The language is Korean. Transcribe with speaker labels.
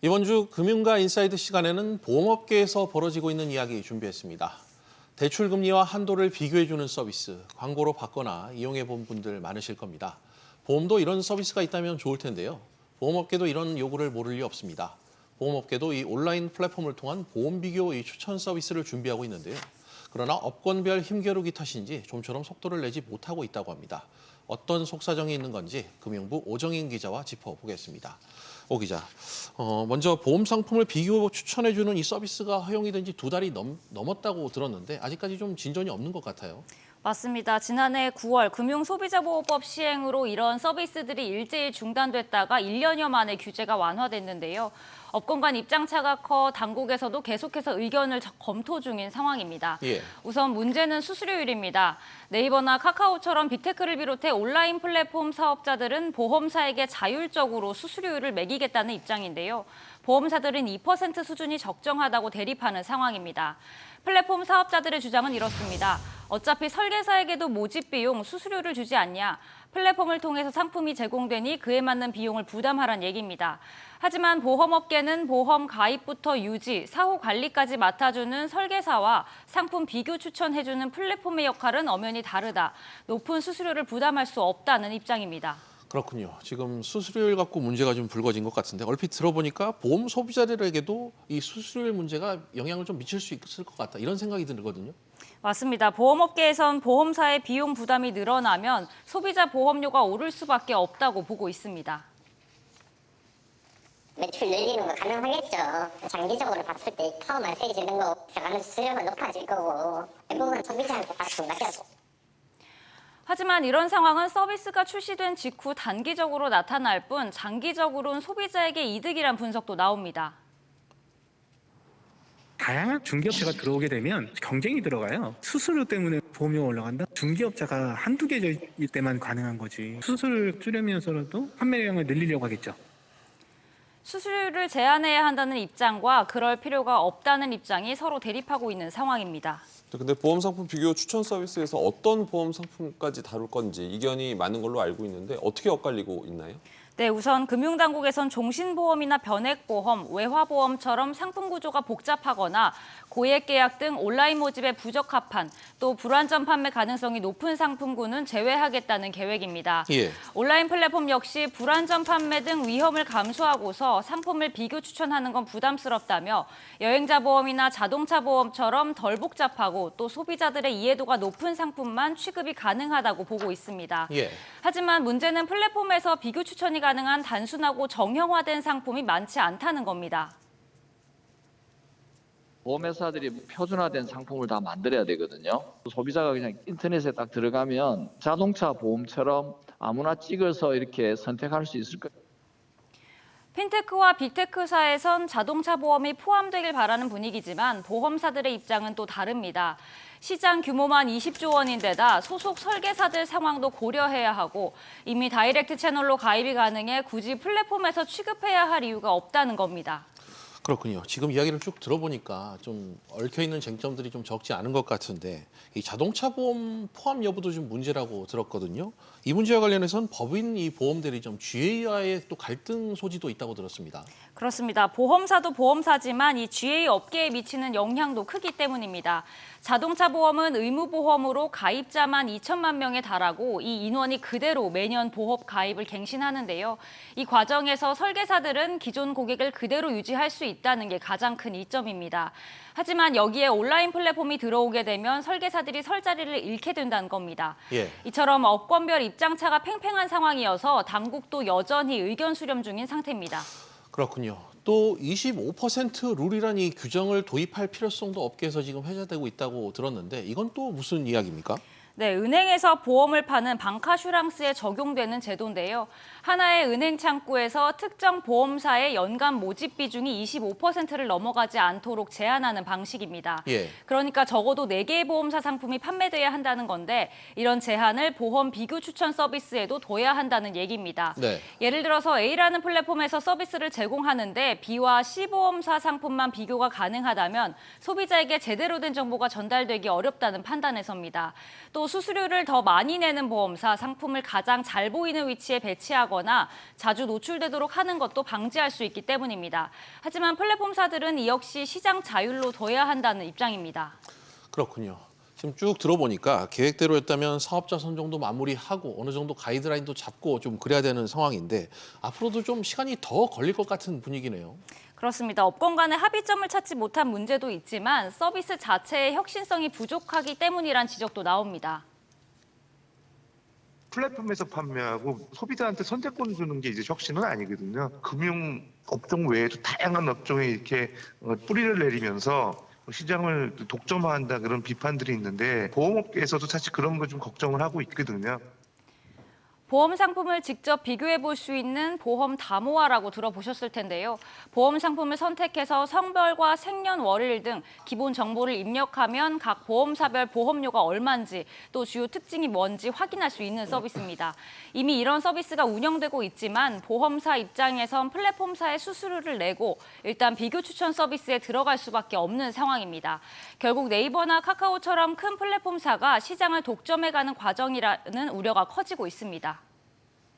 Speaker 1: 이번 주 금융가 인사이드 시간에는 보험업계에서 벌어지고 있는 이야기 준비했습니다. 대출 금리와 한도를 비교해주는 서비스, 광고로 받거나 이용해본 분들 많으실 겁니다. 보험도 이런 서비스가 있다면 좋을 텐데요. 보험업계도 이런 요구를 모를 리 없습니다. 보험업계도 이 온라인 플랫폼을 통한 보험 비교 추천 서비스를 준비하고 있는데요. 그러나 업권별 힘겨루기 탓인지 좀처럼 속도를 내지 못하고 있다고 합니다. 어떤 속사정이 있는 건지 금융부 오정인 기자와 짚어보겠습니다. 오 기자, 먼저 보험 상품을 비교 추천해주는 이 서비스가 허용이 된 지 2달이 넘었다고 들었는데 아직까지 좀 진전이 없는 것 같아요.
Speaker 2: 맞습니다. 지난해 9월 금융소비자보호법 시행으로 이런 서비스들이 일제히 중단됐다가 1년여 만에 규제가 완화됐는데요. 업권 간 입장차가 커 당국에서도 계속해서 의견을 검토 중인 상황입니다.
Speaker 1: 예.
Speaker 2: 우선 문제는 수수료율입니다. 네이버나 카카오처럼 빅테크를 비롯해 온라인 플랫폼 사업자들은 보험사에게 자율적으로 수수료율을 매기겠다는 입장인데요. 보험사들은 2% 수준이 적정하다고 대립하는 상황입니다. 플랫폼 사업자들의 주장은 이렇습니다. 어차피 설계사에게도 모집 비용, 수수료를 주지 않냐. 플랫폼을 통해서 상품이 제공되니 그에 맞는 비용을 부담하란 얘기입니다. 하지만 보험업계는 보험 가입부터 유지, 사후 관리까지 맡아주는 설계사와 상품 비교 추천해주는 플랫폼의 역할은 엄연히 다르다. 높은 수수료를 부담할 수 없다는 입장입니다.
Speaker 1: 그렇군요. 지금 수수료율 갖고 문제가 좀 불거진 것 같은데 얼핏 들어보니까 보험 소비자들에게도 이 수수료율 문제가 영향을 좀 미칠 수 있을 것 같다. 이런 생각이 들거든요.
Speaker 2: 맞습니다. 보험업계에선 보험사의 비용 부담이 늘어나면 소비자 보험료가 오를 수밖에 없다고 보고 있습니다.
Speaker 3: 매출 늘리는 거 가능하겠죠. 장기적으로 봤을 때 파워만 세지는 거 들어가는 수수료가 높아질 거고 대부분 소비자한테 받고 맡겨서.
Speaker 2: 하지만 이런 상황은 서비스가 출시된 직후 단기적으로 나타날 뿐 장기적으로는 소비자에게 이득이란 분석도 나옵니다.
Speaker 4: 다양한 중개업체가 들어오게 되면 경쟁이 들어가요. 수수료 때문에 보험료가 올라간다? 중개업자가 한두 개일 때만 가능한 거지. 수수료를 줄이면서라도 판매량을 늘리려고 하겠죠.
Speaker 2: 수수료를 제한해야 한다는 입장과 그럴 필요가 없다는 입장이 서로 대립하고 있는 상황입니다.
Speaker 5: 근데 보험 상품 비교 추천 서비스에서 어떤 보험 상품까지 다룰 건지 이견이 많은 걸로 알고 있는데 어떻게 엇갈리고 있나요?
Speaker 2: 네, 우선 금융당국에선 종신보험이나 변액보험, 외화보험처럼 상품 구조가 복잡하거나 고액계약 등 온라인 모집에 부적합한 또 불완전 판매 가능성이 높은 상품군은 제외하겠다는 계획입니다.
Speaker 1: 예.
Speaker 2: 온라인 플랫폼 역시 불완전 판매 등 위험을 감수하고서 상품을 비교 추천하는 건 부담스럽다며 여행자 보험이나 자동차 보험처럼 덜 복잡하고 또 소비자들의 이해도가 높은 상품만 취급이 가능하다고 보고 있습니다.
Speaker 1: 예.
Speaker 2: 하지만 문제는 플랫폼에서 비교 추천이 가능한 단순하고 정형화된 상품이 많지 않다는 겁니다.
Speaker 6: 보험회사들이 표준화된 상품을 다 만들어야 되거든요. 소비자가 그냥 인터넷에 딱 들어가면 자동차 보험처럼 아무나 찍어서 이렇게 선택할 수 있을 거예요.
Speaker 2: 핀테크와 빅테크사에선 자동차 보험이 포함되길 바라는 분위기지만 보험사들의 입장은 또 다릅니다. 시장 규모만 20조 원인데다 소속 설계사들 상황도 고려해야 하고 이미 다이렉트 채널로 가입이 가능해 굳이 플랫폼에서 취급해야 할 이유가 없다는 겁니다.
Speaker 1: 그렇군요. 지금 이야기를 쭉 들어보니까 좀 얽혀있는 쟁점들이 좀 적지 않은 것 같은데 이 자동차 보험 포함 여부도 좀 문제라고 들었거든요. 이 문제와 관련해서는 법인 이 보험 대리점 GA와의 또 갈등 소지도 있다고 들었습니다.
Speaker 2: 그렇습니다. 보험사도 보험사지만 이 GA 업계에 미치는 영향도 크기 때문입니다. 자동차 보험은 의무보험으로 가입자만 2천만 명에 달하고 이 인원이 그대로 매년 보험 가입을 갱신하는데요. 이 과정에서 설계사들은 기존 고객을 그대로 유지할 수 있다는 게 가장 큰 이점입니다. 하지만 여기에 온라인 플랫폼이 들어오게 되면 설계사들이 설 자리를 잃게 된다는 겁니다.
Speaker 1: 예.
Speaker 2: 이처럼 업권별 입장차가 팽팽한 상황이어서 당국도 여전히 의견 수렴 중인 상태입니다.
Speaker 1: 그렇군요. 또 25% 룰이란 이 규정을 도입할 필요성도 업계에서 지금 회자되고 있다고 들었는데 이건 또 무슨 이야기입니까?
Speaker 2: 네, 은행에서 보험을 파는 방카슈랑스에 적용되는 제도인데요. 하나의 은행 창구에서 특정 보험사의 연간 모집 비중이 25%를 넘어가지 않도록 제한하는 방식입니다.
Speaker 1: 예.
Speaker 2: 그러니까 적어도 4개의 보험사 상품이 판매돼야 한다는 건데 이런 제한을 보험 비교 추천 서비스에도 둬야 한다는 얘기입니다.
Speaker 1: 네.
Speaker 2: 예를 들어서 A라는 플랫폼에서 서비스를 제공하는데 B와 C 보험사 상품만 비교가 가능하다면 소비자에게 제대로 된 정보가 전달되기 어렵다는 판단에서입니다. 또 수수료를 더 많이 내는 보험사 상품을 가장 잘 보이는 위치에 배치하거나 하거나 자주 노출되도록 하는 것도 방지할 수 있기 때문입니다. 하지만 플랫폼사들은 이 역시 시장 자율로 둬야 한다는 입장입니다.
Speaker 1: 그렇군요. 지금 쭉 들어보니까 계획대로였다면 사업자 선정도 마무리하고 어느 정도 가이드라인도 잡고 좀 그래야 되는 상황인데 앞으로도 좀 시간이 더 걸릴 것 같은 분위기네요.
Speaker 2: 그렇습니다. 업권 간의 합의점을 찾지 못한 문제도 있지만 서비스 자체의 혁신성이 부족하기 때문이란 지적도 나옵니다.
Speaker 7: 플랫폼에서 판매하고 소비자한테 선택권을 주는 게 이제 혁신은 아니거든요. 금융 업종 외에도 다양한 업종에 이렇게 뿌리를 내리면서 시장을 독점화한다 그런 비판들이 있는데 보험업계에서도 사실 그런 거 좀 걱정을 하고 있거든요.
Speaker 2: 보험 상품을 직접 비교해 볼 수 있는 보험 다모아라고 들어보셨을 텐데요. 보험 상품을 선택해서 성별과 생년월일 등 기본 정보를 입력하면 각 보험사별 보험료가 얼마인지 또 주요 특징이 뭔지 확인할 수 있는 서비스입니다. 이미 이런 서비스가 운영되고 있지만 보험사 입장에선 플랫폼사의 수수료를 내고 일단 비교 추천 서비스에 들어갈 수밖에 없는 상황입니다. 결국 네이버나 카카오처럼 큰 플랫폼사가 시장을 독점해가는 과정이라는 우려가 커지고 있습니다.